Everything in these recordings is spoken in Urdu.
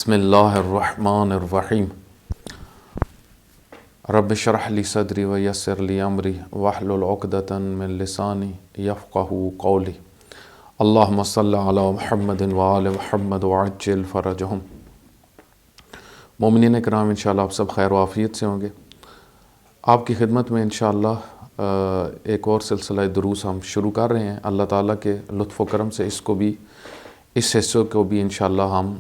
بسم اللہ الرحمن الرحیم رب اشرح لی صدری ویسر لی امری واحلل عقدۃ من لسانی یفقہوا قولی اللہم صلی علی محمد وآل محمد وعجل فرجہم۔ مومنین کرام، انشاءاللہ آپ سب خیر و عافیت سے ہوں گے۔ آپ کی خدمت میں انشاءاللہ ایک اور سلسلہ دروس ہم شروع کر رہے ہیں۔ اللہ تعالیٰ کے لطف و کرم سے اس حصے کو بھی انشاءاللہ ہم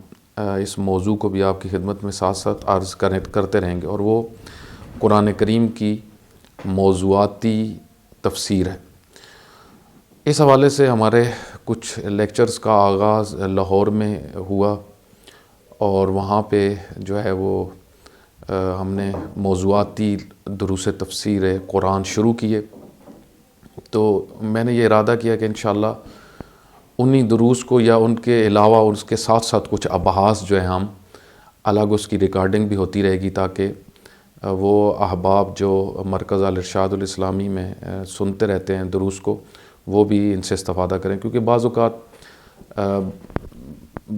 اس موضوع کو بھی آپ کی خدمت میں ساتھ ساتھ عرض کرتے رہیں گے، اور وہ قرآن کریم کی موضوعاتی تفسیر ہے۔ اس حوالے سے ہمارے کچھ لیکچرز کا آغاز لاہور میں ہوا، اور وہاں پہ جو ہے وہ ہم نے موضوعاتی دروس تفسیر قرآن شروع کیے۔ تو میں نے یہ ارادہ کیا کہ انشاءاللہ انہی دروس کو یا ان کے علاوہ اس کے ساتھ ساتھ کچھ ابحاث جو ہے ہم الگ اس کی ریکارڈنگ بھی ہوتی رہے گی، تاکہ وہ احباب جو مرکز الارشاد الاسلامی میں سنتے رہتے ہیں دروس کو، وہ بھی ان سے استفادہ کریں، کیونکہ بعض اوقات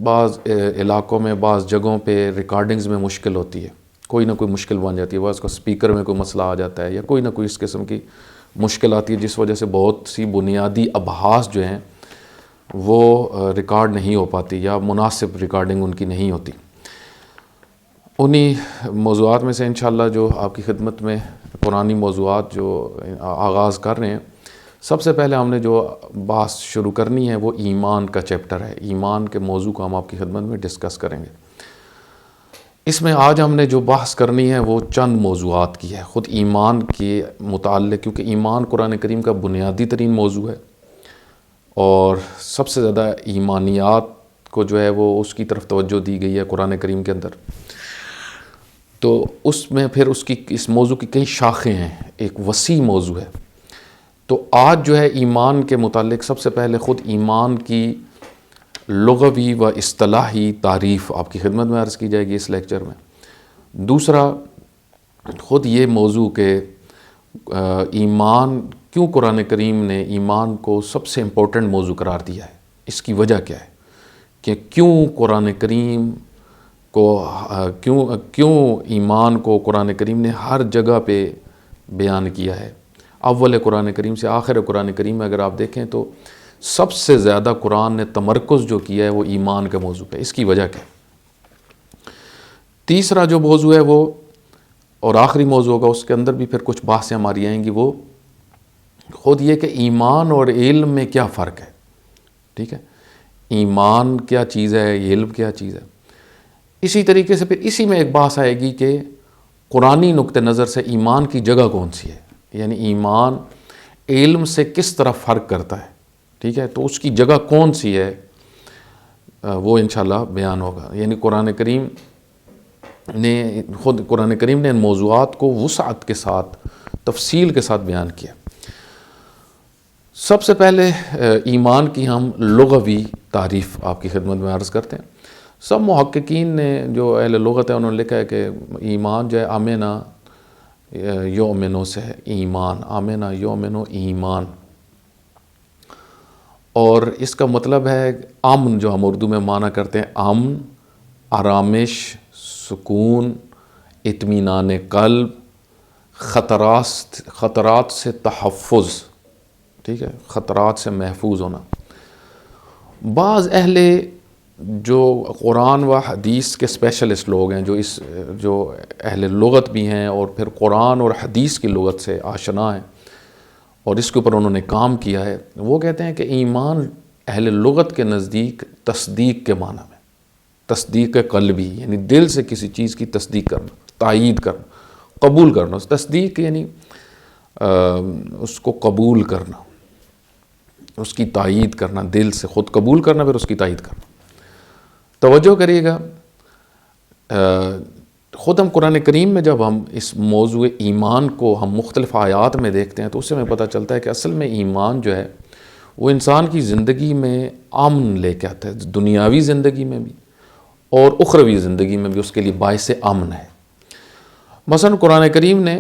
بعض علاقوں میں بعض جگہوں پہ ریکارڈنگز میں مشکل ہوتی ہے، کوئی نہ کوئی مشکل بن جاتی ہے، بعض کو سپیکر میں کوئی مسئلہ آ جاتا ہے یا کوئی نہ کوئی اس قسم کی مشکل آتی ہے، جس وجہ سے بہت سی بنیادی ابحاث جو ہیں وہ ریکارڈ نہیں ہو پاتی یا مناسب ریکارڈنگ ان کی نہیں ہوتی۔ انہی موضوعات میں سے انشاءاللہ جو آپ کی خدمت میں قرآنی موضوعات جو آغاز کر رہے ہیں، سب سے پہلے ہم نے جو بحث شروع کرنی ہے وہ ایمان کا چیپٹر ہے۔ ایمان کے موضوع کو ہم آپ کی خدمت میں ڈسکس کریں گے۔ اس میں آج ہم نے جو بحث کرنی ہے وہ چند موضوعات کی ہے، خود ایمان کے متعلق، کیونکہ ایمان قرآن کریم کا بنیادی ترین موضوع ہے، اور سب سے زیادہ ایمانیات کو جو ہے وہ اس کی طرف توجہ دی گئی ہے قرآن کریم کے اندر۔ تو اس میں پھر اس موضوع کی کئی شاخیں ہیں، ایک وسیع موضوع ہے۔ تو آج جو ہے ایمان کے متعلق سب سے پہلے خود ایمان کی لغوی و اصطلاحی تعریف آپ کی خدمت میں عرض کی جائے گی اس لیکچر میں۔ دوسرا خود یہ موضوع کہ ایمان کیوں قرآن کریم نے ایمان کو سب سے امپورٹنٹ موضوع قرار دیا ہے، اس کی وجہ کیا ہے کہ کیوں قرآن کریم کو کیوں ایمان کو قرآن کریم نے ہر جگہ پہ بیان کیا ہے۔ اول قرآن کریم سے آخر قرآن کریم میں اگر آپ دیکھیں تو سب سے زیادہ قرآن نے تمرکز جو کیا ہے وہ ایمان کے موضوع پہ، اس کی وجہ کیا ہے۔ تیسرا جو موضوع ہے وہ اور آخری موضوع ہوگا، اس کے اندر بھی پھر کچھ بحثیں ہماری آئیں گی، وہ خود یہ کہ ایمان اور علم میں کیا فرق ہے۔ ٹھیک ہے، ایمان کیا چیز ہے، علم کیا چیز ہے۔ اسی طریقے سے پھر اسی میں ایک بحث آئے گی کہ قرآنی نقطہ نظر سے ایمان کی جگہ کون سی ہے، یعنی ایمان علم سے کس طرح فرق کرتا ہے۔ ٹھیک ہے، تو اس کی جگہ کون سی ہے وہ انشاءاللہ بیان ہوگا۔ یعنی قرآن کریم نے ان موضوعات کو وسعت کے ساتھ تفصیل کے ساتھ بیان کیا۔ سب سے پہلے ایمان کی ہم لغوی تعریف آپ کی خدمت میں عرض کرتے ہیں۔ سب محققین نے جو اہل لغت ہے انہوں نے لکھا ہے کہ ایمان جو ہے آمنا یؤمنو سے ہے، ایمان آمنا یؤمنو ایمان، اور اس کا مطلب ہے امن، جو ہم اردو میں معنی کرتے ہیں امن، آرامش، سکون، اطمینان قلب، خطرات سے تحفظ، ٹھیک ہے، خطرات سے محفوظ ہونا۔ بعض جو قرآن و حدیث کے اسپیشلسٹ لوگ ہیں، جو اہل لغت بھی ہیں اور پھر قرآن اور حدیث کی لغت سے آشنا ہیں اور اس کے اوپر انہوں نے کام کیا ہے، وہ کہتے ہیں کہ ایمان اہل لغت کے نزدیک تصدیق کے معنی میں، تصدیق قلبی، یعنی دل سے کسی چیز کی تصدیق کرنا، تائید کرنا، قبول کرنا۔ تصدیق یعنی اس کو قبول کرنا، اس کی تائید کرنا، دل سے خود قبول کرنا پھر اس کی تائید کرنا۔ توجہ کریے گا، خود ہم قرآن کریم میں جب ہم اس موضوع ایمان کو ہم مختلف آیات میں دیکھتے ہیں تو اس سے ہمیں پتہ چلتا ہے کہ اصل میں ایمان جو ہے وہ انسان کی زندگی میں امن لے کے آتا ہے، دنیاوی زندگی میں بھی اور اخروی زندگی میں بھی اس کے لیے باعث امن ہے۔ مثلا قرآن کریم نے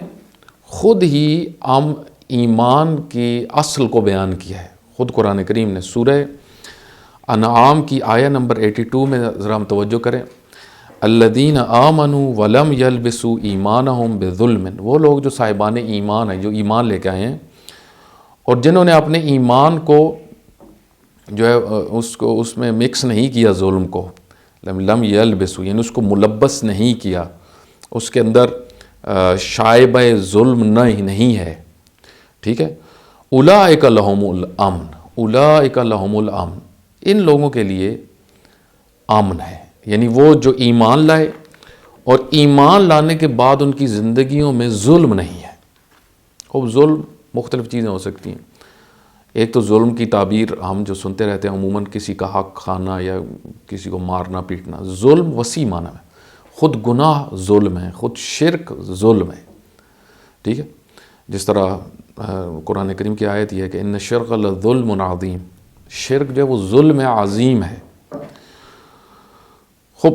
خود ہی ایمان کی اصل کو بیان کیا ہے۔ خود قرآن کریم نے سورہ انعام کی آیہ نمبر 82 میں ذرا ہم توجہ کریں، الذین آمنوا ولم یلبسوا ایمانہم بظلم، وہ لوگ جو صاحبان ایمان ہیں، جو ایمان لے کے آئے ہیں اور جنہوں نے اپنے ایمان کو جو ہے اس میں مکس نہیں کیا ظلم کو، لم یلبسوا یعنی اس کو ملبس نہیں کیا، اس کے اندر شائبہ ظلم نہیں ہے، ٹھیک ہے. اولئک لہم الامن، اولئک لہم الامن، ان لوگوں کے لیے امن ہے، یعنی وہ جو ایمان لائے اور ایمان لانے کے بعد ان کی زندگیوں میں ظلم نہیں ہے. اب ظلم مختلف چیزیں ہو سکتی ہیں. ایک تو ظلم کی تعبیر ہم جو سنتے رہتے ہیں عموماً کسی کا حق کھانا یا کسی کو مارنا پیٹنا. ظلم وسیع معنی ہے، خود گناہ ظلم ہے، خود شرک ظلم ہے، ٹھیک ہے. جس طرح قرآن کریم کی آیت یہ ہے کہ ان الشرک لظلم عظیم، شرک جو ہے وہ ظلم عظیم ہے. خب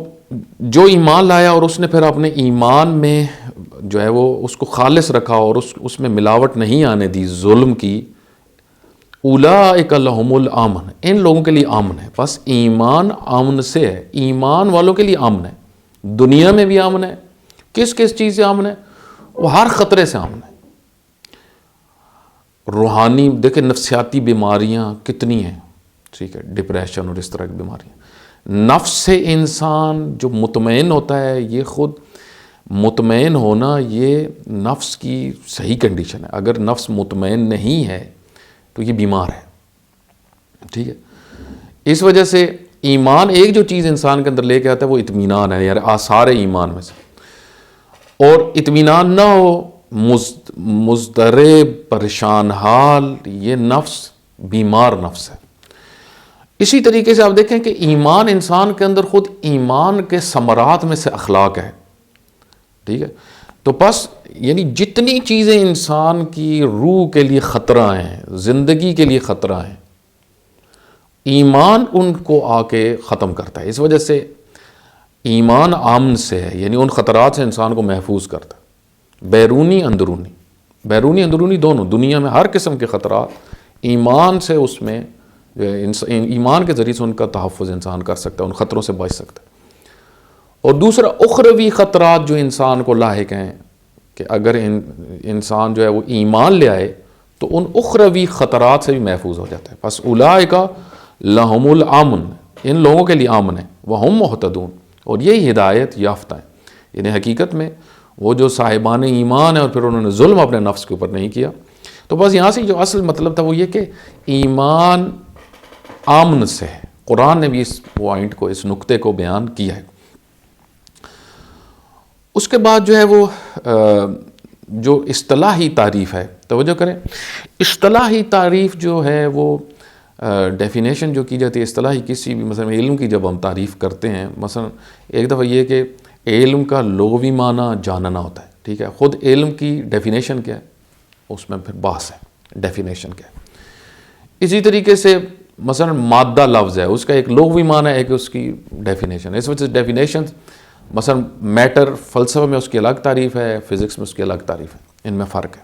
جو ایمان لایا اور اس نے پھر اپنے ایمان میں جو ہے وہ اس کو خالص رکھا اور اس میں ملاوٹ نہیں آنے دی ظلم کی، اولئک لہم الامن، ان لوگوں کے لیے امن ہے. بس ایمان امن سے ہے، ایمان والوں کے لیے امن ہے، دنیا میں بھی امن ہے. کس چیز سے امن ہے؟ وہ ہر خطرے سے امن ہے. روحانی دیکھیں نفسیاتی بیماریاں کتنی ہیں، ٹھیک ہے، ڈپریشن اور اس طرح کی بیماریاں. نفس سے انسان جو مطمئن ہوتا ہے، یہ خود مطمئن ہونا یہ نفس کی صحیح کنڈیشن ہے. اگر نفس مطمئن نہیں ہے تو یہ بیمار ہے، ٹھیک ہے. اس وجہ سے ایمان ایک جو چیز انسان کے اندر لے کے آتا ہے وہ اطمینان ہے، یعنی آثار ایمان میں سے. اور اطمینان نہ ہو، مضطرب، پریشان حال، یہ نفس بیمار نفس ہے. اسی طریقے سے آپ دیکھیں کہ ایمان انسان کے اندر خود ایمان کے ثمرات میں سے اخلاق ہے، ٹھیک ہے. تو بس یعنی جتنی چیزیں انسان کی روح کے لیے خطرہ ہیں، زندگی کے لیے خطرہ ہیں، ایمان ان کو آ کے ختم کرتا ہے. اس وجہ سے ایمان امن سے ہے، یعنی ان خطرات سے انسان کو محفوظ کرتا ہے، بیرونی اندرونی دونوں. دنیا میں ہر قسم کے خطرات ایمان سے، اس میں ایمان کے ذریعے سے ان کا تحفظ انسان کر سکتا ہے، ان خطروں سے بچ سکتا ہے. اور دوسرا اخروی خطرات جو انسان کو لاحق ہیں کہ اگر انسان جو ہے وہ ایمان لے آئے تو ان اخروی خطرات سے بھی محفوظ ہو جاتا ہے. بس اولئک لہم الامن، ان لوگوں کے لیے امن ہے، وہم مہتدون، اور یہی ہدایت یافتہ ہیں. یعنی حقیقت میں وہ جو صاحبان ایمان ہیں اور پھر انہوں نے ظلم اپنے نفس کے اوپر نہیں کیا. تو بس یہاں سے جو اصل مطلب تھا وہ یہ کہ ایمان امن سے ہے. قرآن نے بھی اس پوائنٹ کو، اس نقطے کو بیان کیا ہے. اس کے بعد جو ہے وہ جو اصطلاحی تعریف ہے، توجہ کریں، اصطلاحی تعریف جو ہے وہ ڈیفینیشن جو کی جاتی ہے اصطلاحی کسی بھی مثلا علم کی، جب ہم تعریف کرتے ہیں، مثلا ایک دفعہ یہ کہ علم کا لغوی معنی جاننا ہوتا ہے، ٹھیک ہے. خود علم کی ڈیفینیشن کیا ہے، اس میں پھر بحث ہے ڈیفینیشن کیا ہے. اسی طریقے سے مثلا مادہ لفظ ہے، اس کا ایک لغوی معنی ہے کہ اس کی ڈیفینیشن ہے. اس وجہ سے ڈیفینیشن مثلا میٹر فلسفہ میں اس کی الگ تعریف ہے، فزکس میں اس کی الگ تعریف ہے، ان میں فرق ہے.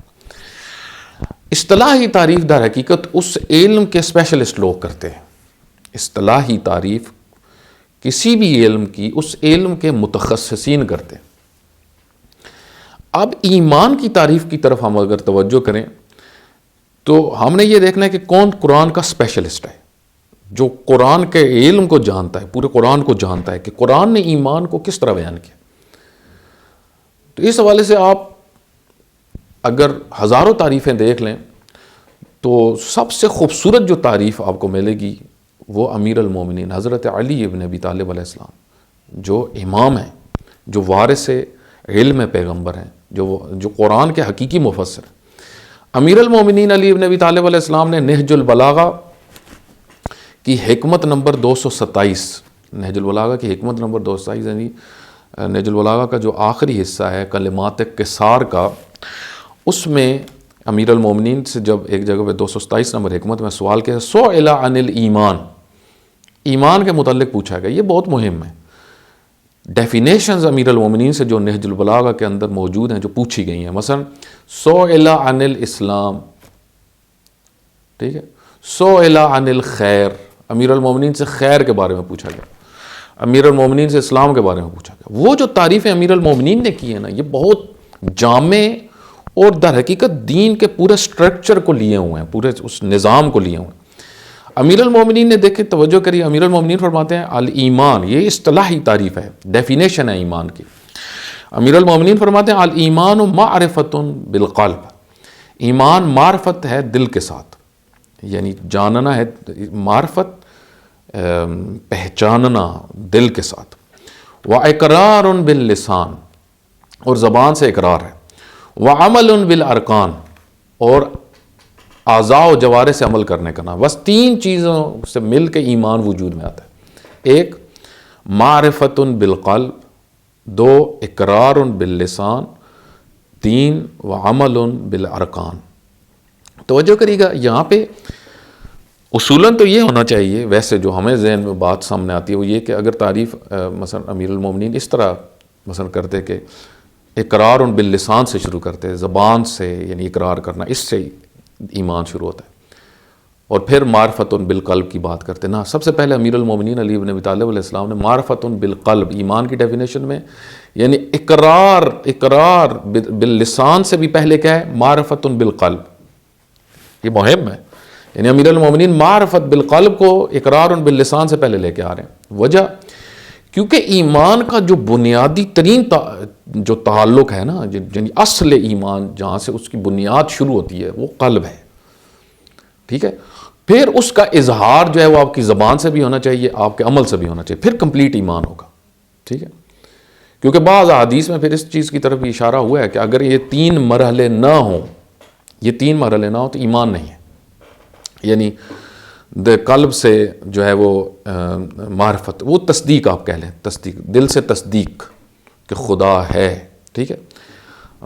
اصطلاحی تعریف در حقیقت اس علم کے اسپیشلسٹ لوگ کرتے ہیں. اصطلاحی تعریف کسی بھی علم کی اس علم کے متخصصین کرتے ہیں. اب ایمان کی تعریف کی طرف ہم اگر توجہ کریں تو ہم نے یہ دیکھنا ہے کہ کون قرآن کا اسپیشلسٹ ہے، جو قرآن کے علم کو جانتا ہے، پورے قرآن کو جانتا ہے کہ قرآن نے ایمان کو کس طرح بیان کیا. تو اس حوالے سے آپ اگر ہزاروں تعریفیں دیکھ لیں تو سب سے خوبصورت جو تعریف آپ کو ملے گی وہ امیر المومنین حضرت علی ابن ابی طالب علیہ السلام، جو امام ہیں، جو وارث علم پیغمبر ہیں، جو قرآن کے حقیقی مفسر ہیں. امیر المومنین علی ابن ابی طالب علیہ السلام نے نہج البلاغہ کی حکمت نمبر 227، نہج البلاغہ کی حکمت نمبر 227، یعنی نہج البلاغہ کا جو آخری حصہ ہے کلمات قصار کا، اس میں امیر المومنین سے جب ایک جگہ پہ 227 نمبر حکمت میں سوال کیا، سئل عن الایمان، ایمان کے متعلق پوچھا گیا. یہ بہت مہم ہے. ڈیفینیشنز امیر المومنین سے جو نہج البلاغہ کے اندر موجود ہیں، جو پوچھی گئی ہیں، مثلا سئل عن الاسلام، ٹھیک ہے، سئل عن الخیر، امیر المومنین سے خیر کے بارے میں پوچھا گیا. امیر المومنین سے اسلام کے بارے میں پوچھا گیا. وہ جو تعریفیں امیر المومنین نے کی ہیں نا، یہ بہت جامع اور در حقیقت دین کے پورے سٹرکچر کو لیے ہوئے ہیں، پورے اس نظام کو لیے ہوئے ہیں. امیر المومنین نے دیکھیں، توجہ کریے، امیر المومنین فرماتے ہیں الایمان، یہ اصطلاحی تعریف ہے، ڈیفینیشن ہے ایمان کی. امیر المومنین فرماتے ہیں الایمان معرفت بالقلب، ایمان معرفت ہے دل کے ساتھ، یعنی جاننا ہے، معرفت پہچاننا دل کے ساتھ. واقرار باللسان، اور زبان سے اقرار ہے. وعمل بالارکان، اور اعضاء و جوارح سے عمل کرنے کا نام. بس تین چیزوں سے مل کے ایمان وجود میں آتا ہے. ایک معرفت بالقلب، دو اقرار باللسان، تین وعمل بالارکان. توجہ کریے گا یہاں پہ اصولاً تو یہ ہونا چاہیے، ویسے جو ہمیں ذہن میں بات سامنے آتی ہے وہ یہ کہ اگر تعریف مثلا امیر المومنین اس طرح مثلا کرتے کہ اقرار باللسان سے شروع کرتے، زبان سے یعنی اقرار کرنا، اس سے ایمان شروع ہوتا ہے، اور پھر معرفت بالقلب کی بات کرتے. نا، سب سے پہلے امیر المومنین علی بن ابی طالب علیہ السلام نے معرفت بالقلب، ایمان کی ڈیفینیشن میں یعنی اقرار باللسان سے بھی پہلے کیا ہے؟ معرفت بالقلب. یہ مہم ہے، یعنی امیر المومنین معرفت بالقلب کو اقرار باللسان سے پہلے لے کے آ رہے ہیں. وجہ کیونکہ ایمان کا جو بنیادی ترین جو تعلق ہے نا، یعنی اصل ایمان جہاں سے اس کی بنیاد شروع ہوتی ہے وہ قلب ہے. ٹھیک ہے، پھر اس کا اظہار جو ہے وہ آپ کی زبان سے بھی ہونا چاہیے، آپ کے عمل سے بھی ہونا چاہیے، پھر کمپلیٹ ایمان ہوگا. ٹھیک ہے، کیونکہ بعض احادیث میں پھر اس چیز کی طرف بھی اشارہ ہوا ہے کہ اگر یہ تین مرحلے نہ ہوں تو ایمان نہیں ہے. یعنی قلب سے جو ہے وہ معرفت، وہ تصدیق آپ کہہ لیں، تصدیق، دل سے تصدیق کہ خدا ہے. ٹھیک ہے،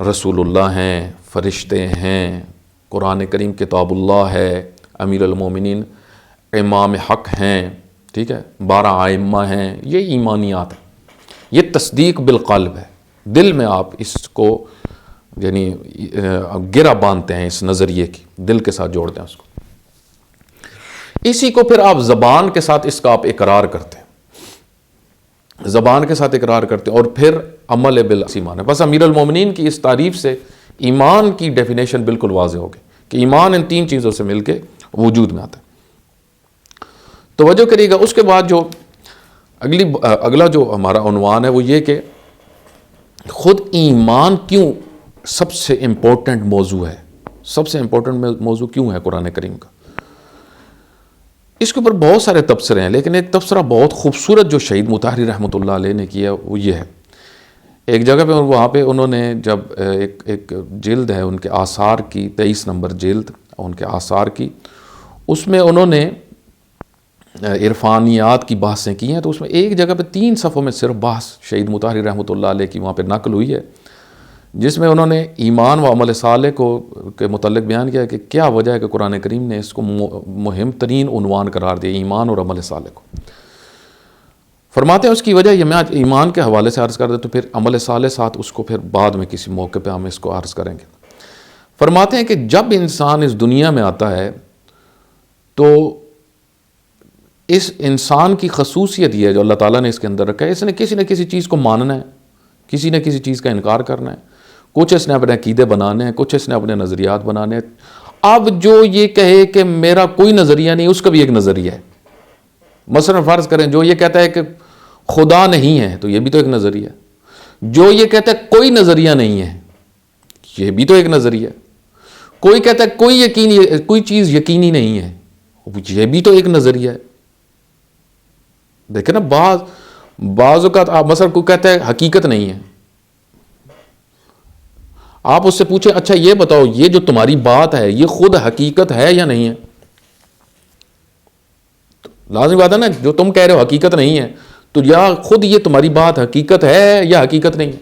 رسول اللہ ہیں، فرشتے ہیں، قرآن کریم کتاب اللہ ہے، امیر المومنین امام حق ہیں. ٹھیک ہے، 12 ائمہ ہیں. یہ ایمانیات ہیں، یہ تصدیق بالقلب ہے. دل میں آپ اس کو یعنی گرہ باندھتے ہیں، اس نظریے کی دل کے ساتھ جوڑتے ہیں اس کو. اسی کو پھر آپ زبان کے ساتھ اس کا آپ اقرار کرتے ہیں، زبان کے ساتھ اقرار کرتے ہیں، اور پھر عمل بالایمان ہے. بس امیر المومنین کی اس تعریف سے ایمان کی ڈیفینیشن بالکل واضح ہوگی کہ ایمان ان تین چیزوں سے مل کے وجود میں آتا ہے. توجہ کریے گا، اس کے بعد جو اگلا جو ہمارا عنوان ہے وہ یہ کہ خود ایمان کیوں سب سے امپورٹنٹ موضوع ہے، سب سے امپورٹنٹ موضوع کیوں ہے قرآن کریم کا. اس کے اوپر بہت سارے تبصرے ہیں، لیکن ایک تبصرہ بہت خوبصورت جو شہید مطہری رحمۃ اللہ علیہ نے کیا وہ یہ ہے. ایک جگہ پہ وہاں پہ انہوں نے جب ایک جلد ہے ان کے آثار کی، 23 نمبر جلد ان کے آثار کی، اس میں انہوں نے عرفانیات کی بحثیں کی ہیں. تو اس میں ایک جگہ پہ 3 صفحوں میں صرف بحث شہید مطہری رحمۃ اللہ علیہ کی وہاں پہ نقل ہوئی ہے، جس میں انہوں نے ایمان و عمل صالح کے متعلق بیان کیا کہ کیا وجہ ہے کہ قرآن کریم نے اس کو مہم ترین عنوان قرار دیا، ایمان اور عمل صالح کو. فرماتے ہیں اس کی وجہ یہ، میں آج ایمان کے حوالے سے عرض کر دیں تو پھر عمل صالح ساتھ اس کو پھر بعد میں کسی موقع پہ ہم اس کو عرض کریں گے. فرماتے ہیں کہ جب انسان اس دنیا میں آتا ہے تو اس انسان کی خصوصیت یہ ہے جو اللہ تعالیٰ نے اس کے اندر رکھا ہے، اس نے کسی نہ کسی چیز کو ماننا ہے، کسی نہ کسی چیز کا انکار کرنا ہے. کچھ اس نے اپنے عقیدے بنانے ہیں، کچھ اس نے اپنے نظریات بنانے ہیں. اب جو یہ کہے کہ میرا کوئی نظریہ نہیں، اس کا بھی ایک نظریہ ہے. مثلا فرض کریں جو یہ کہتا ہے کہ خدا نہیں ہے تو یہ بھی تو ایک نظریہ ہے. جو یہ کہتا ہے کوئی نظریہ نہیں ہے، یہ بھی تو ایک نظریہ ہے. کوئی کہتا ہے کوئی چیز یقینی نہیں ہے، یہ بھی تو ایک نظریہ ہے. دیکھیں نا، بعض اوقات آپ مثلا کوئی کہتا ہے حقیقت نہیں ہے، آپ اس سے پوچھیں اچھا یہ بتاؤ یہ جو تمہاری بات ہے یہ خود حقیقت ہے یا نہیں ہے. لازمی بات ہے نا، جو تم کہہ رہے ہو حقیقت نہیں ہے تو یا خود یہ تمہاری بات حقیقت ہے یا حقیقت نہیں ہے.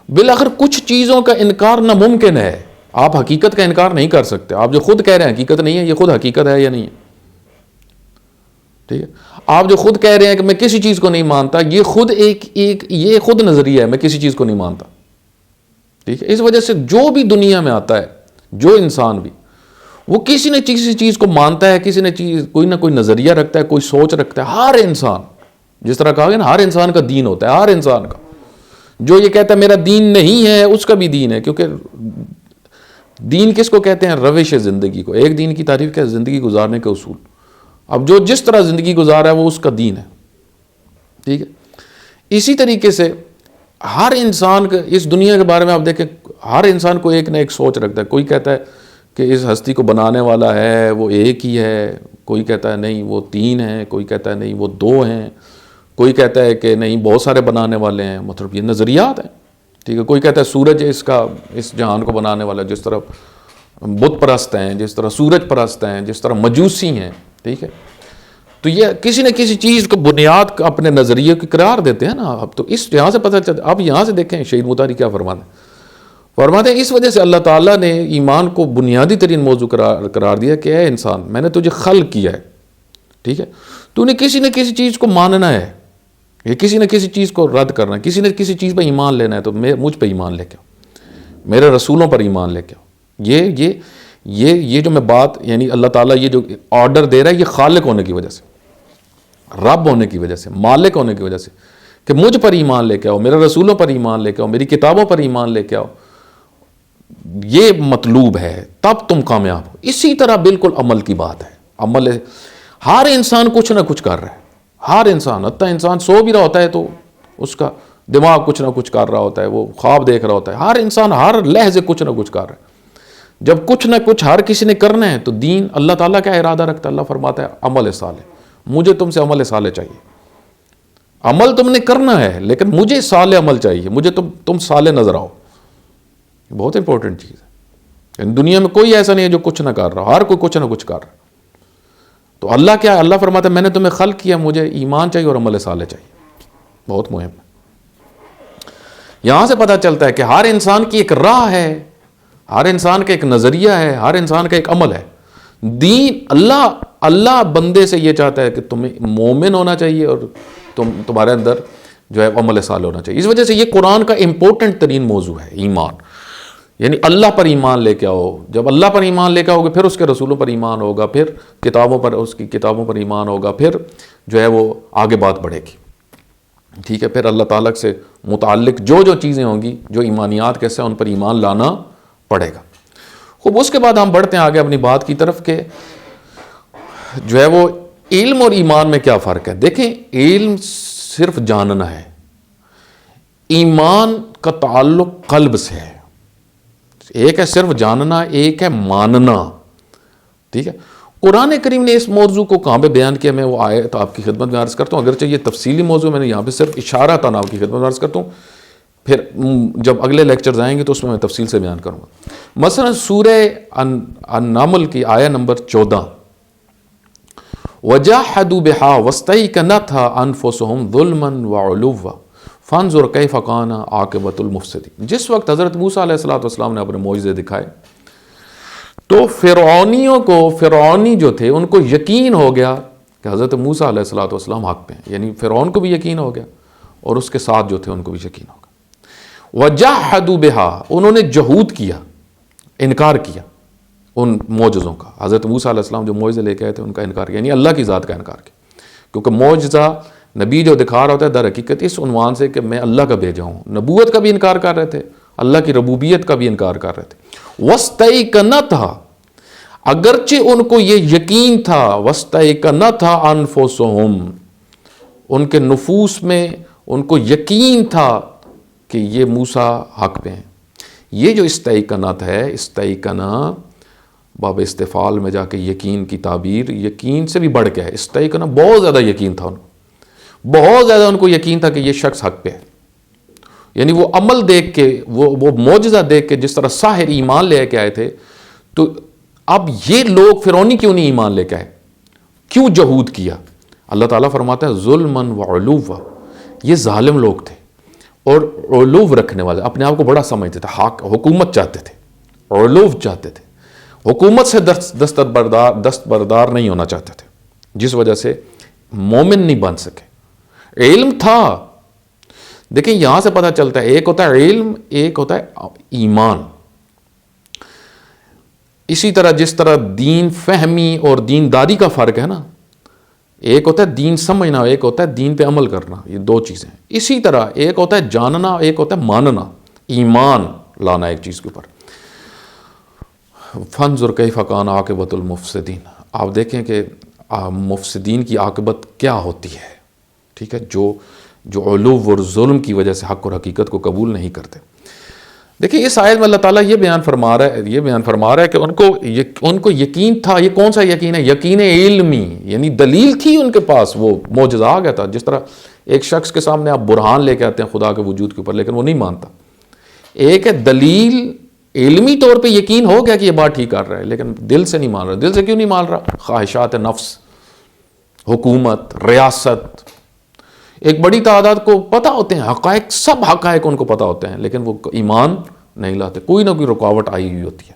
بالآخر کچھ چیزوں کا انکار ناممکن ہے، آپ حقیقت کا انکار نہیں کر سکتے. آپ جو خود کہہ رہے ہیں حقیقت نہیں ہے، یہ خود حقیقت ہے یا نہیں ہے. ٹھیک ہے، آپ جو خود کہہ رہے ہیں کہ میں کسی چیز کو نہیں مانتا، یہ خود یہ خود نظریہ ہے، میں کسی چیز کو نہیں مانتا. ٹھیک ہے، اس وجہ سے جو بھی دنیا میں آتا ہے، جو انسان بھی، وہ کسی نہ کسی چیز کو مانتا ہے، کسی نہ کوئی نظریہ رکھتا ہے، کوئی سوچ رکھتا ہے. ہر انسان جس طرح کہا گیا نا ہر انسان کا دین ہوتا ہے، ہر انسان کا. جو یہ کہتا ہے میرا دین نہیں ہے اس کا بھی دین ہے، کیونکہ دین کس کو کہتے ہیں؟ روش زندگی کو. ایک دین کی تعریف کیا؟ زندگی گزارنے کے اصول. اب جو جس طرح زندگی گزارا ہے وہ اس کا دین ہے. ٹھیک ہے. اسی طریقے سے ہر انسان کا اس دنیا کے بارے میں آپ دیکھیں، ہر انسان کو ایک نہ ایک سوچ رکھتا ہے. کوئی کہتا ہے کہ اس ہستی کو بنانے والا ہے وہ ایک ہی ہے، کوئی کہتا ہے نہیں وہ 3 ہیں، کوئی کہتا ہے نہیں وہ 2 ہیں، کوئی کہتا ہے کہ نہیں بہت سارے بنانے والے ہیں. مطلب یہ نظریات ہیں. ٹھیک ہے. کوئی کہتا ہے سورج اس جہان کو بنانے والا، جس طرح بت پرست ہیں، جس طرح سورج پرست ہیں، جس طرح مجوسی ہیں. ٹھیک ہے. تو یہ کسی نہ کسی چیز کو بنیاد اپنے نظریے کی قرار دیتے ہیں نا. اب تو اس یہاں سے پتہ چلتا ہے. اب یہاں سے دیکھیں شہید مطہری کیا فرماتے ہیں اس وجہ سے اللہ تعالیٰ نے ایمان کو بنیادی ترین موضوع قرار دیا کہ اے انسان میں نے تجھے خلق کیا ہے. ٹھیک ہے. تو نے کسی نہ کسی چیز کو ماننا ہے، یہ کسی نہ کسی چیز کو رد کرنا ہے، کسی نہ کسی چیز پہ ایمان لینا ہے. تو مجھ پہ ایمان لے کے آؤ، میرے رسولوں پر ایمان لے کے آؤ. یہ جو میں بات یعنی اللہ تعالیٰ یہ جو آرڈر دے رہا ہے یہ خالق ہونے کی وجہ سے، رب ہونے کی وجہ سے، مالک ہونے کی وجہ سے، کہ مجھ پر ایمان لے کے آؤ، میرے رسولوں پر ایمان لے کے آؤ، میری کتابوں پر ایمان لے کے آؤ. یہ مطلوب ہے تب تم کامیاب ہو. اسی طرح بالکل عمل کی بات ہے. عمل ہر انسان کچھ نہ کچھ کر رہا ہے. ہر انسان، حتیٰ انسان سو بھی رہا ہوتا ہے تو اس کا دماغ کچھ نہ کچھ کر رہا ہوتا ہے، وہ خواب دیکھ رہا ہوتا ہے. ہر انسان ہر لحظے کچھ نہ کچھ کر رہا ہے. جب کچھ نہ کچھ ہر کسی نے کرنا ہے تو دین اللہ تعالیٰ کیا ارادہ رکھتا ہے؟ اللہ فرماتا ہے عمل صالح. مجھے تم سے عمل صالح چاہیے. عمل تم نے کرنا ہے لیکن مجھے صالح عمل چاہیے، مجھے تم صالح نظر آؤ. بہت امپورٹنٹ چیز ہے. دنیا میں کوئی ایسا نہیں ہے جو کچھ نہ کر رہا، ہر کوئی کچھ نہ کچھ کر رہا. تو اللہ کیا ہے؟ اللہ فرماتا ہے میں نے تمہیں خلق کیا، مجھے ایمان چاہیے اور عمل صالح چاہیے. بہت مہم ہے. یہاں سے پتہ چلتا ہے کہ ہر انسان کی ایک راہ ہے، ہر انسان کا ایک نظریہ ہے، ہر انسان کا ایک عمل ہے. دین اللہ بندے سے یہ چاہتا ہے کہ تمہیں مومن ہونا چاہیے اور تمہارے اندر جو ہے عمل صالح ہونا چاہیے. اس وجہ سے یہ قرآن کا امپورٹنٹ ترین موضوع ہے ایمان. یعنی اللہ پر ایمان لے کے آؤ. جب اللہ پر ایمان لے کے آؤ گے پھر اس کے رسولوں پر ایمان ہوگا، پھر اس کی کتابوں پر ایمان ہوگا، پھر جو ہے وہ آگے بات بڑھے گی. ٹھیک ہے. پھر اللہ تعالیٰ سے متعلق جو چیزیں ہوں گی، جو ایمانیات کیسے ان پر ایمان لانا پڑے گا. خوب، اس کے بعد ہم بڑھتے ہیں آگے اپنی بات کی طرف کہ جو ہے وہ علم اور ایمان میں کیا فرق ہے. دیکھیں علم صرف جاننا ہے، ایمان کا تعلق قلب سے ہے. ایک ہے صرف جاننا، ایک ہے ماننا. ٹھیک ہے. قرآن کریم نے اس موضوع کو کہاں پہ بیان کیا، میں وہ آیت آپ کی خدمت میں عرض کرتا ہوں. اگرچہ یہ تفصیلی موضوع میں نے یہاں پہ صرف اشارہ تھا، آپ کی خدمت میں عرض کرتا ہوں. پھر جب اگلے لیکچرز آئیں گے تو اس میں تفصیل سے بیان کروں گا. مثلا سورہ النمل کی آیہ نمبر 14، وَجَاحَدُوا بِهَا وَاسْتَيْقَنَتْهَا أَنفُسُهُمْ ظُلْمًا وَعُلُوًّا فَانظُرْ كَيْفَ كَانَ عَاقِبَةُ الْمُفْسِدِينَ. جس وقت حضرت موسیٰ علیہ السلام نے اپنے معجزے دکھائے تو فرعونی جو تھے ان کو یقین ہو گیا کہ حضرت موسیٰ علیہ السلام حق پہ ہیں. یعنی فرعون کو بھی یقین ہو گیا اور اس کے ساتھ جو تھے ان کو بھی یقین ہو گیا. وَجَاحَدُوا بِهَا، انہوں نے جہود کیا، انکار کیا ان معجزوں کا. حضرت موسیٰ علیہ السلام جو معجزے لے کے آئے تھے ان کا انکار کیا، یعنی اللہ کی ذات کا انکار کیا. کیونکہ معجزہ نبی جو دکھا رہا ہوتا ہے در حقیقت اس عنوان سے کہ میں اللہ کا بھیجا ہوں. نبوت کا بھی انکار کر رہے تھے، اللہ کی ربوبیت کا بھی انکار کر رہے تھے. وَاسْتَيْقَنَتْهَا، اگرچہ ان کو یہ یقین تھا، وَاسْتَيْقَنَتْهَا أَنفُسُهُمْ، ان کے نفوس میں ان کو یقین تھا کہ یہ موسیٰ حق پہ ہیں. یہ جو استیقنت ہے، استیقنا باب استفعال میں جا کے یقین کی تعبیر یقین سے بھی بڑھ کے ہے. استیقنا بہت زیادہ یقین تھا ان کو، بہت زیادہ ان کو یقین تھا کہ یہ شخص حق پہ ہے. یعنی وہ عمل دیکھ کے، وہ معجزہ دیکھ کے جس طرح ساحر ایمان لے کے آئے تھے، تو اب یہ لوگ فرعونی کیوں نہیں ایمان لے کے آئے، کیوں جہود کیا؟ اللہ تعالیٰ فرماتا ہے ظلماً وعلوا، یہ ظالم لوگ تھے اور علو رکھنے والے، اپنے آپ کو بڑا سمجھتے تھے، حکومت چاہتے تھے، علو چاہتے تھے، حکومت سے دستبردار نہیں ہونا چاہتے تھے، جس وجہ سے مومن نہیں بن سکے. علم تھا. دیکھیں یہاں سے پتہ چلتا ہے ایک ہوتا ہے علم، ایک ہوتا ہے ایمان. اسی طرح جس طرح دین فہمی اور دینداری کا فرق ہے نا، ایک ہوتا ہے دین سمجھنا، ایک ہوتا ہے دین پہ عمل کرنا، یہ دو چیزیں. اسی طرح ایک ہوتا ہے جاننا، ایک ہوتا ہے ماننا، ایمان لانا ایک چیز کے اوپر. فانظر کیف کان عاقبۃ المفسدین، آپ دیکھیں کہ مفسدین کی عاقبت کیا ہوتی ہے. ٹھیک ہے، جو علو اور ظلم کی وجہ سے حق اور حقیقت کو قبول نہیں کرتے. دیکھیں اس آیت میں اللہ تعالیٰ یہ بیان فرما رہا ہے کہ ان کو یقین تھا. یہ کون سا یقین ہے؟ یقین علمی، یعنی دلیل تھی ان کے پاس، وہ معجزہ آ گیا تھا. جس طرح ایک شخص کے سامنے آپ برہان لے کے آتے ہیں خدا کے وجود کے اوپر، لیکن وہ نہیں مانتا. ایک ہے دلیل، علمی طور پہ یقین ہو گیا کہ یہ بات ٹھیک کر رہا ہے، لیکن دل سے نہیں مان رہا. دل سے کیوں نہیں مان رہا؟ خواہشات نفس، حکومت، ریاست. ایک بڑی تعداد کو پتہ ہوتے ہیں حقائق، سب حقائق ان کو پتہ ہوتے ہیں، لیکن وہ ایمان نہیں لاتے. کوئی نہ کوئی رکاوٹ آئی ہوئی ہوتی ہے.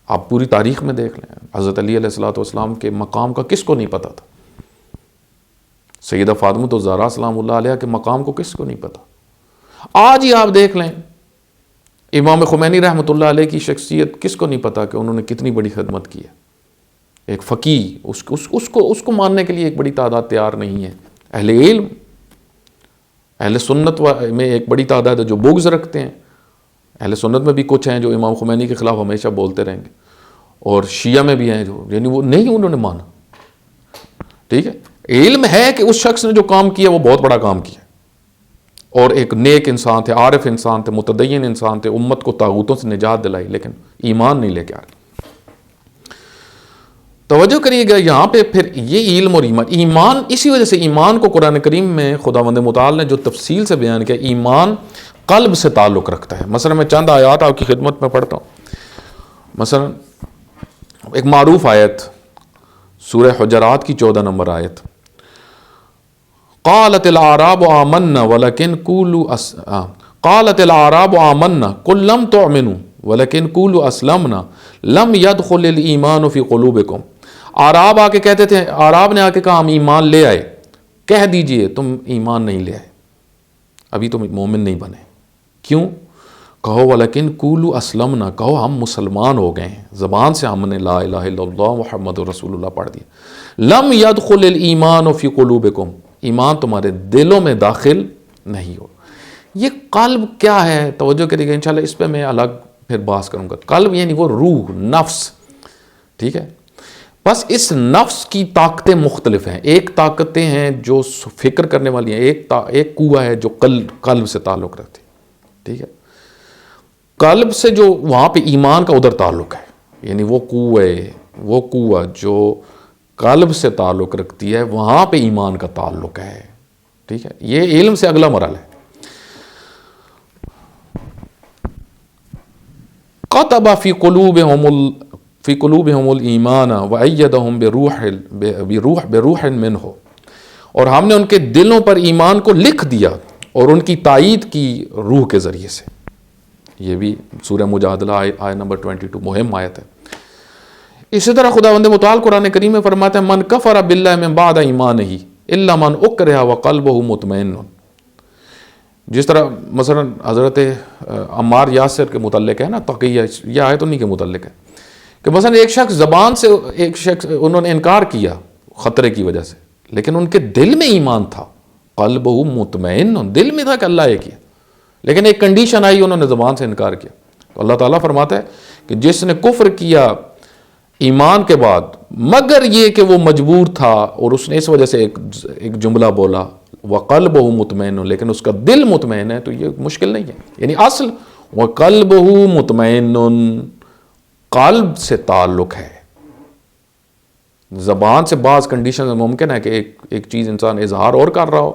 آپ پوری تاریخ میں دیکھ لیں، حضرت علی علیہ السلام کے مقام کا کس کو نہیں پتہ تھا؟ سیدہ فاطمہ الزہرا سلام اللہ علیہ کے مقام کو کس کو نہیں پتہ؟ آج ہی آپ دیکھ لیں امام خمینی رحمۃ اللہ علیہ کی شخصیت کس کو نہیں پتہ کہ انہوں نے کتنی بڑی خدمت کی ہے. ایک فقیہ، اس کو ماننے کے لیے ایک بڑی تعداد تیار نہیں ہے. اہل علم، اہل سنت میں ایک بڑی تعداد ہے جو بغض رکھتے ہیں. اہل سنت میں بھی کچھ ہیں جو امام خمینی کے خلاف ہمیشہ بولتے رہیں گے، اور شیعہ میں بھی ہیں جو یعنی وہ نہیں انہوں نے مانا. ٹھیک ہے، علم ہے کہ اس شخص نے جو کام کیا وہ بہت بڑا کام کیا، اور ایک نیک انسان تھے، عارف انسان تھے، متدین انسان تھے، امت کو طاغوتوں سے نجات دلائی، لیکن ایمان نہیں لے کے آ رہے. توجہ کریے گا یہاں پہ پھر یہ علم اور ایمان اسی وجہ سے ایمان کو قرآن کریم میں خداوند متعال نے جو تفصیل سے بیان کیا، ایمان قلب سے تعلق رکھتا ہے. مثلا میں چند آیات آپ کی خدمت میں پڑھتا ہوں. مثلا ایک معروف آیت سورہ حجرات کی 14 نمبر آیت، قالت الاعراب آمنا ولکن قل لم تؤمنوا ولکن قولوا اسلمنا لم يدخل الایمان فی قلوبکم. اعراب آ کے کہتے تھے، اعراب نے آ کے کہا ہم ایمان لے آئے. کہہ دیجئے تم ایمان نہیں لے آئے، ابھی تم مومن نہیں بنے. کیوں؟ کہو ولیکن قولوا اسلمنا، کہو ہم مسلمان ہو گئے ہیں، زبان سے ہم نے لا الہ الا اللہ محمد رسول اللہ پڑھ دیا. لم يدخل الایمان فی قلوبکم، ایمان تمہارے دلوں میں داخل نہیں ہو. یہ قلب کیا ہے؟ توجہ کریے گا، انشاءاللہ اس پہ میں الگ پھر بحث کروں گا. قلب یعنی وہ روح، نفس. ٹھیک ہے، بس اس نفس کی طاقتیں مختلف ہیں. ایک طاقتیں ہیں جو فکر کرنے والی ہیں، ایک قوہ ہے جو قلب سے تعلق رکھتی ہے. ٹھیک ہے، قلب سے جو وہاں پہ ایمان کا ادھر تعلق ہے، یعنی وہ قوہ جو قلب سے تعلق رکھتی ہے وہاں پہ ایمان کا تعلق ہے. ٹھیک ہے، یہ علم سے اگلا مرحلہ ہے. قطب فی قلوبہم الایمان وأیدہم بروح منہ، اور ہم نے ان کے دلوں پر ایمان کو لکھ دیا اور ان کی تائید کی روح کے ذریعے سے. یہ بھی سورہ مجادلہ آیت نمبر 22 مہم آیت ہے. اسی طرح خداوند متعال قرآن کریم میں فرماتا ہے من کفر باللہ من بعد ایمانہ الا من اکرہ وقلبہ مطمئن. جس طرح مثلا حضرت عمار یاسر کے متعلق ہے نا تقیہ، یہ آیت انہی کے متعلق ہے کہ مثلا ایک شخص زبان سے انہوں نے انکار کیا خطرے کی وجہ سے، لیکن ان کے دل میں ایمان تھا، قلبہ مطمئن، دل میں تھا کہ اللہ ایک ہے، لیکن ایک کنڈیشن آئی انہوں نے زبان سے انکار کیا. تو اللہ تعالیٰ فرماتا ہے کہ جس نے کفر کیا ایمان کے بعد مگر یہ کہ وہ مجبور تھا اور اس نے اس وجہ سے ایک جملہ بولا وقلبہ مطمئن، لیکن اس کا دل مطمئن ہے، تو یہ مشکل نہیں ہے. یعنی اصل وقلبہ مطمئن قلب سے تعلق ہے. زبان سے بعض کنڈیشن ممکن ہے کہ ایک چیز انسان اظہار اور کر رہا ہو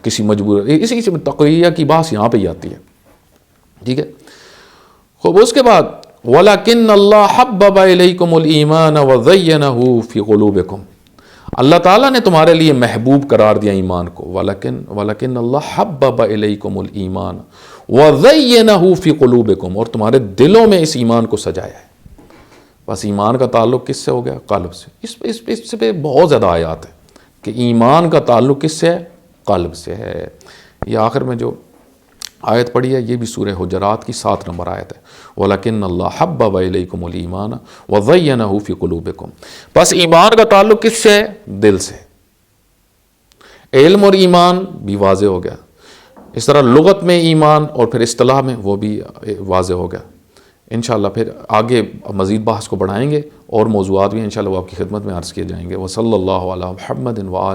کسی مجبور، اسی سے تقویہ کی بات یہاں پہ ہی آتی ہے. ٹھیک ہے، خوب اس کے بعد وَلَكِنَّ اللَّهَ حَبَّبَ إِلَيْكُمُ الْإِيمَانَ وَزَيَّنَهُ فِي قُلُوبِكُمْ. اللہ تعالیٰ نے تمہارے لیے محبوب قرار دیا ایمان کو. وَلَكِنَّ اللَّهَ حَبَّبَ إِلَيْكُمُ الْإِيمَانَ وَزَيَّنَهُ فِي قُلُوبِكُمْ، اور تمہارے دلوں میں اس ایمان کو سجایا ہے. بس ایمان کا تعلق کس سے ہو گیا؟ قلب سے. اس پہ بہت زیادہ آیات ہے کہ ایمان کا تعلق کس سے ہے؟ قلب سے ہے. یہ آخر میں جو آیت پڑھی ہے، یہ بھی سورہ حجرات کی 7 نمبر آیت ہے، وَلَكِنَّ اللَّهَ حَبَّبَ إِلَيْكُمُ الْإِيمَانَ وَزَيَّنَهُ فِي قُلُوبِكُمْ۔ بس ایمان کا تعلق کس سے ہے؟ دل سے۔ علم اور ایمان بھی واضح ہو گیا، اس طرح لغت میں ایمان اور پھر اصطلاح میں وہ بھی واضح ہو گیا۔ انشاءاللہ پھر آگے مزید بحث کو بڑھائیں گے، اور موضوعات بھی انشاءاللہ وہ آپ کی خدمت میں عرض کیے جائیں گے۔ وصلی اللہ علی محمد وآلہ